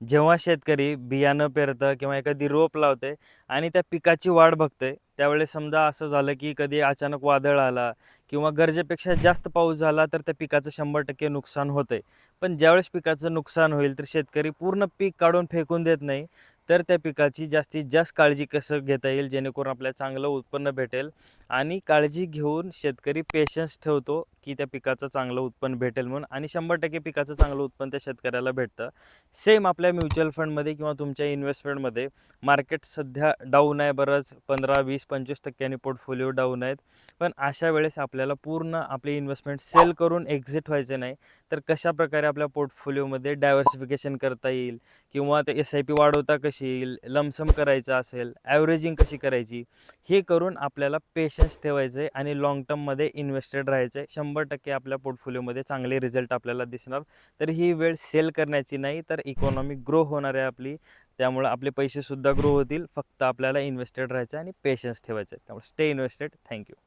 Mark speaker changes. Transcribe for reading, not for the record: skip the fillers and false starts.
Speaker 1: जेव्हा शेतकरी बियाणं पेरतं किंवा एखादी रोप लावते आणि त्या पिकाची वाढ बघतंय, त्यावेळेस समजा असं झालं की कधी अचानक वादळ आला किंवा गरजेपेक्षा जास्त पाऊस झाला, तर त्या पिकाचं 100% नुकसान होतंय. पण ज्यावेळेस पिकाचं नुकसान होईल, तर शेतकरी पूर्ण पीक काढून फेकून देत नाही, तर त्या पिकाची जास्तीत जास्त काळजी कसं घेता येईल, जेणेकरून आपल्याला चांगलं उत्पन्न भेटेल आणि काळजी घेऊन शेतकरी पेशन्स ठेवतो, की त्या पिकाचं चांगलं उत्पन्न भेटेल म्हणून आणि 100% पिकाचं चांगलं उत्पन्न त्या शेतकऱ्याला भेटतं. सेम आपल्या म्युच्युअल फंडमध्ये किंवा तुमच्या इन्व्हेस्टमेंटमध्ये मार्केट सध्या डाऊन आहे बरंच 15, 20, 25% पोर्टफोलिओ डाऊन आहेत. पण अशा वेळेस आपल्याला पूर्ण आपली इन्व्हेस्टमेंट सेल करून एक्झिट व्हायचे नाही. तर कशाप्रकारे आपल्या पोर्टफोलिओमध्ये डायव्हर्सिफिकेशन करता येईल किंवा ते एस-आय-पी वाढवता कशी येईल, लमसम करायचं असेल, ॲव्हरेजिंग कशी करायची, हे करून आपल्याला पेशन्स ठेवायचं आहे आणि लाँग टर्ममध्ये इन्व्हेस्टेड राहायचं आहे. 100% आपल्या पोर्टफोलिओमध्ये चांगले रिझल्ट आपल्याला दिसणार. तर ही वेळ सेल करण्याची नाही, तर इकॉनॉमी ग्रो होणार आहे आपली. त्यामुळे आपले पैसेसुद्धा ग्रो होतील. फक्त आपल्याला इन्व्हेस्टेड राहायचं आहे आणि पेशन्स ठेवायचं आहे. त्यामुळे स्टे इन्व्हेस्टेड. Thank you.